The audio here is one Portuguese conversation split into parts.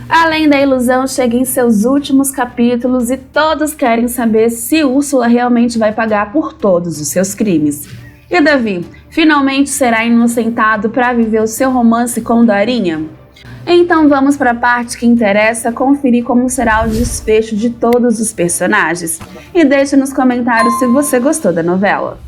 Além da ilusão, chega em seus últimos capítulos e todos querem saber se Úrsula realmente vai pagar por todos os seus crimes. E Davi, finalmente será inocentado para viver o seu romance com Dorinha? Então vamos para a parte que interessa, conferir como será o desfecho de todos os personagens. E deixe nos comentários se você gostou da novela.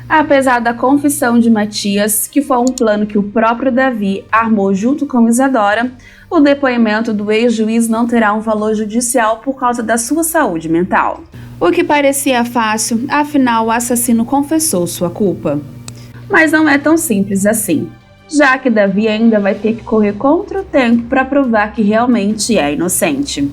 Apesar da confissão de Matias, que foi um plano que o próprio Davi armou junto com Isadora, o depoimento do ex-juiz não terá um valor judicial por causa da sua saúde mental. O que parecia fácil, afinal o assassino confessou sua culpa. Mas não é tão simples assim, já que Davi ainda vai ter que correr contra o tempo para provar que realmente é inocente.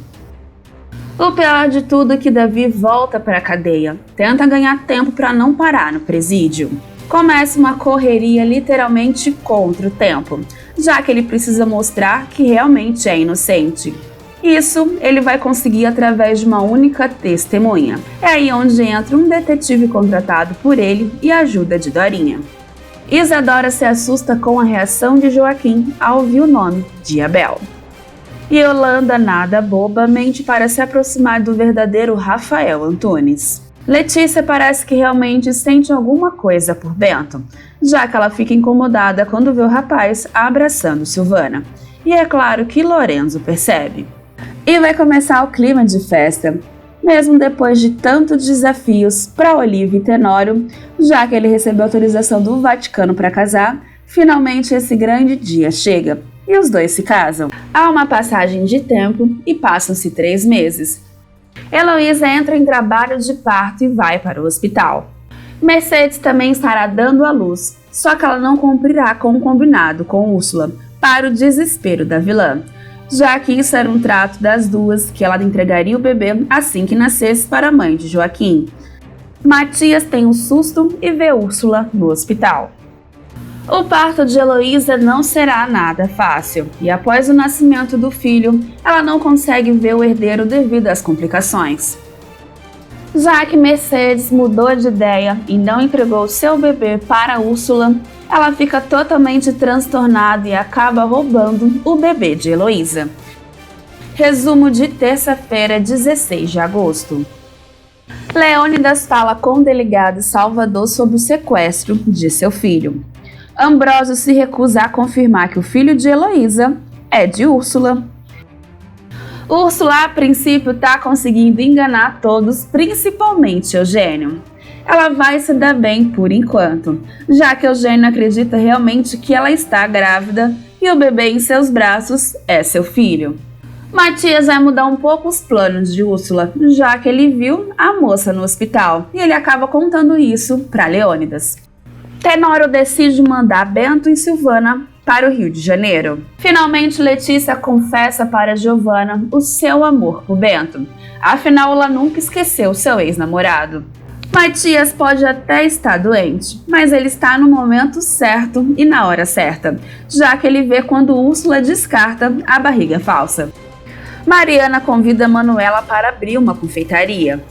O pior de tudo é que Davi volta para a cadeia, tenta ganhar tempo para não parar no presídio. Começa uma correria literalmente contra o tempo, já que ele precisa mostrar que realmente é inocente. Isso ele vai conseguir através de uma única testemunha. É aí onde entra um detetive contratado por ele e a ajuda de Dorinha. Isadora se assusta com a reação de Joaquim ao ouvir o nome de Abel. E Yolanda, nada boba, mente para se aproximar do verdadeiro Rafael Antunes. Letícia parece que realmente sente alguma coisa por Bento, já que ela fica incomodada quando vê o rapaz abraçando Silvana. E é claro que Lorenzo percebe. E vai começar o clima de festa, mesmo depois de tantos desafios para Olívio e Tenório, já que ele recebeu autorização do Vaticano para casar, finalmente esse grande dia chega. E os dois se casam. Há uma passagem de tempo e passam-se 3 meses. Heloísa entra em trabalho de parto e vai para o hospital. Mercedes também estará dando à luz, só que ela não cumprirá com o combinado com Úrsula, para o desespero da vilã, já que isso era um trato das duas, que ela entregaria o bebê assim que nascesse para a mãe de Joaquim. Matias tem um susto e vê Úrsula no hospital. O parto de Heloísa não será nada fácil, e após o nascimento do filho, ela não consegue ver o herdeiro devido às complicações. Já que Mercedes mudou de ideia e não entregou seu bebê para Úrsula, ela fica totalmente transtornada e acaba roubando o bebê de Heloísa. Resumo de terça-feira, 16 de agosto. Leônidas fala com o delegado Salvador sobre o sequestro de seu filho. Ambrósio se recusa a confirmar que o filho de Heloísa é de Úrsula. Úrsula, a princípio, está conseguindo enganar todos, principalmente Eugênio. Ela vai se dar bem por enquanto, já que Eugênio acredita realmente que ela está grávida e o bebê em seus braços é seu filho. Matias vai mudar um pouco os planos de Úrsula, já que ele viu a moça no hospital e ele acaba contando isso para Leônidas. Tenório decide mandar Bento e Silvana para o Rio de Janeiro. Finalmente, Letícia confessa para Giovanna o seu amor por Bento. Afinal, ela nunca esqueceu seu ex-namorado. Matias pode até estar doente, mas ele está no momento certo e na hora certa, já que ele vê quando Úrsula descarta a barriga falsa. Mariana convida Manuela para abrir uma confeitaria.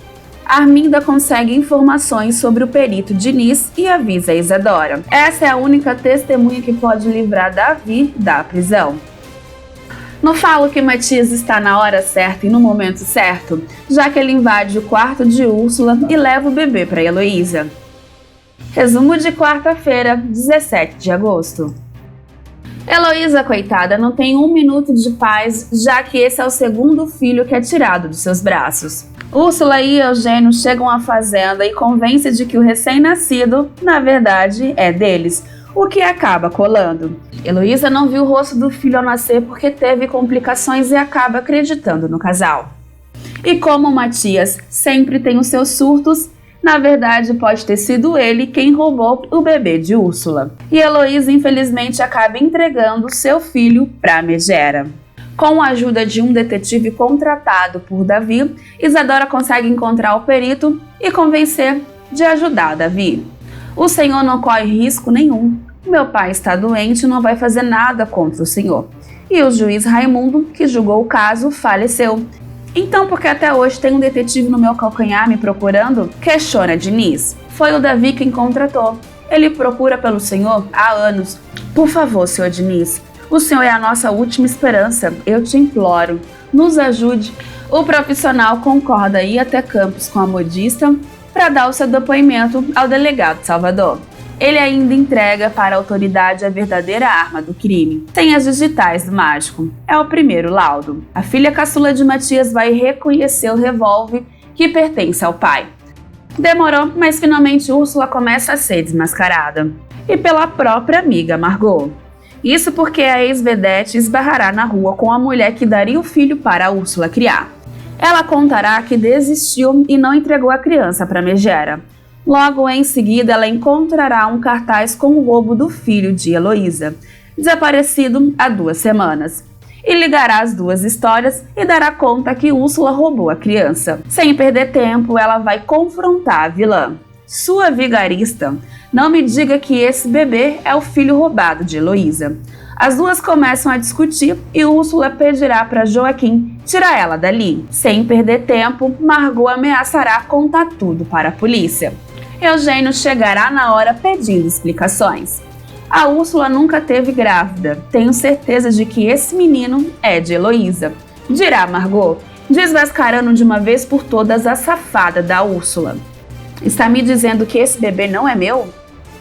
Arminda consegue informações sobre o perito Diniz e avisa a Isadora. Essa é a única testemunha que pode livrar Davi da prisão. Não falo que Matias está na hora certa e no momento certo, já que ele invade o quarto de Úrsula e leva o bebê para Heloísa. Resumo de quarta-feira, 17 de agosto. Heloísa, coitada, não tem 1 minuto de paz, já que esse é o segundo filho que é tirado dos seus braços. Úrsula e Eugênio chegam à fazenda e convencem de que o recém-nascido, na verdade, é deles, o que acaba colando. Heloísa não viu o rosto do filho ao nascer porque teve complicações e acaba acreditando no casal. E como Matias sempre tem os seus surtos, na verdade pode ter sido ele quem roubou o bebê de Úrsula. E Heloísa infelizmente acaba entregando seu filho para Megera. Com a ajuda de um detetive contratado por Davi, Isadora consegue encontrar o perito e convencer de ajudar Davi. O senhor não corre risco nenhum. Meu pai está doente e não vai fazer nada contra o senhor. E o juiz Raimundo, que julgou o caso, faleceu. Então, por que até hoje tem um detetive no meu calcanhar me procurando? Questiona Diniz. Foi o Davi quem contratou. Ele procura pelo senhor há anos. Por favor, senhor Diniz, O senhor é a nossa última esperança. Eu te imploro. Nos ajude. O profissional concorda em ir até Campos com a modista para dar o seu depoimento ao delegado Salvador. Ele ainda entrega para a autoridade a verdadeira arma do crime, sem as digitais do mágico. É o primeiro laudo. A filha caçula de Matias vai reconhecer o revólver que pertence ao pai. Demorou, mas finalmente Úrsula começa a ser desmascarada. E pela própria amiga Margot. Isso porque a ex-vedete esbarrará na rua com a mulher que daria o filho para a Úrsula criar. Ela contará que desistiu e não entregou a criança para a megera. Logo em seguida, ela encontrará um cartaz com o roubo do filho de Heloísa, desaparecido há 2 semanas. E ligará as duas histórias e dará conta que Úrsula roubou a criança. Sem perder tempo, ela vai confrontar a vilã. Sua vigarista, não me diga que esse bebê é o filho roubado de Heloísa. As duas começam a discutir e Úrsula pedirá para Joaquim tirar ela dali. Sem perder tempo, Margot ameaçará contar tudo para a polícia. Eugênio chegará na hora pedindo explicações. A Úrsula nunca teve grávida. Tenho certeza de que esse menino é de Heloísa, dirá Margot, desmascarando de uma vez por todas a safada da Úrsula. Está me dizendo que esse bebê não é meu?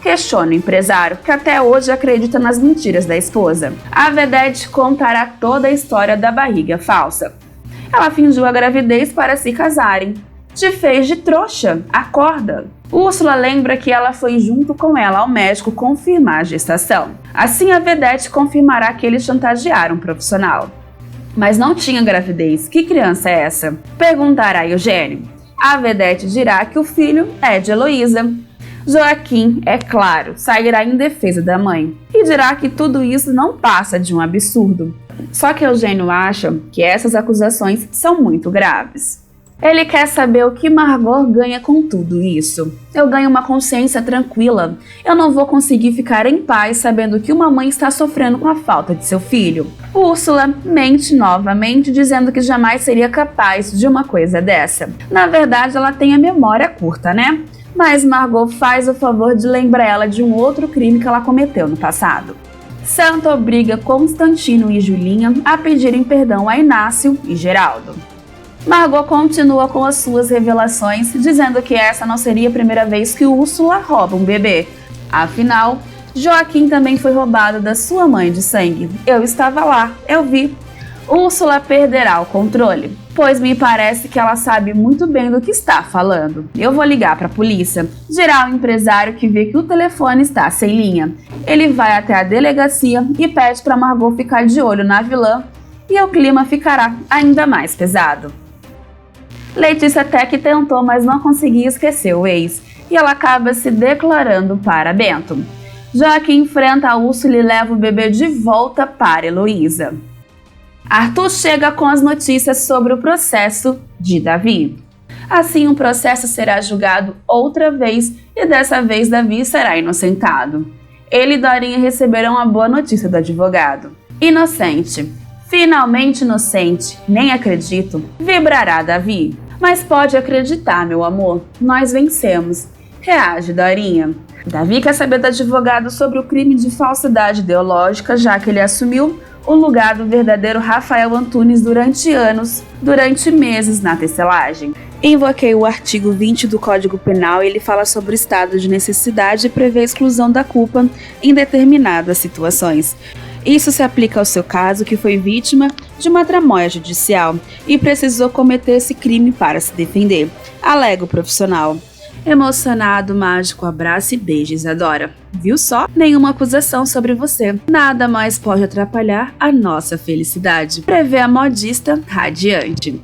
Questiona o empresário, que até hoje acredita nas mentiras da esposa. A vedete contará toda a história da barriga falsa. Ela fingiu a gravidez para se casarem. Te fez de trouxa, acorda. Úrsula lembra que ela foi junto com ela ao médico confirmar a gestação. Assim a vedete confirmará que eles chantagearam o profissional. Mas não tinha gravidez, que criança é essa? Perguntará Eugênio. A vedete dirá que o filho é de Heloísa. Joaquim, é claro, sairá em defesa da mãe e dirá que tudo isso não passa de um absurdo. Só que Eugênio acha que essas acusações são muito graves. Ele quer saber o que Margot ganha com tudo isso. Eu ganho uma consciência tranquila. Eu não vou conseguir ficar em paz sabendo que uma mãe está sofrendo com a falta de seu filho. Úrsula mente novamente, dizendo que jamais seria capaz de uma coisa dessa. Na verdade, ela tem a memória curta, né? Mas Margot faz o favor de lembrar ela de um outro crime que ela cometeu no passado. Santo obriga Constantino e Julinha a pedirem perdão a Inácio e Geraldo. Margot continua com as suas revelações, dizendo que essa não seria a primeira vez que Úrsula rouba um bebê. Afinal, Joaquim também foi roubado da sua mãe de sangue. Eu estava lá, eu vi. Úrsula perderá o controle, pois me parece que ela sabe muito bem do que está falando. Eu vou ligar para a polícia, dirá o empresário que vê que o telefone está sem linha. Ele vai até a delegacia e pede para Margot ficar de olho na vilã e o clima ficará ainda mais pesado. Letícia até que tentou, mas não conseguia esquecer o ex, e ela acaba se declarando para Bento. Joaquim enfrenta a Úrsula e leva o bebê de volta para Heloísa. Arthur chega com as notícias sobre o processo de Davi. Assim, o processo será julgado outra vez e dessa vez Davi será inocentado. Ele e Dorinha receberão a boa notícia do advogado. Inocente. Finalmente inocente. Nem acredito. Vibrará Davi. Mas pode acreditar, meu amor. Nós vencemos. Reage Dorinha. Davi quer saber do advogado sobre o crime de falsidade ideológica, já que ele assumiu o lugar do verdadeiro Rafael Antunes durante meses na tecelagem. Invoquei o artigo 20 do Código Penal e ele fala sobre o estado de necessidade e prevê a exclusão da culpa em determinadas situações. Isso se aplica ao seu caso, que foi vítima de uma tramóia judicial e precisou cometer esse crime para se defender, alega o profissional. Emocionado, o mágico abraça e beija Isadora. Viu só? Nenhuma acusação sobre você. Nada mais pode atrapalhar a nossa felicidade. Prevê a modista radiante.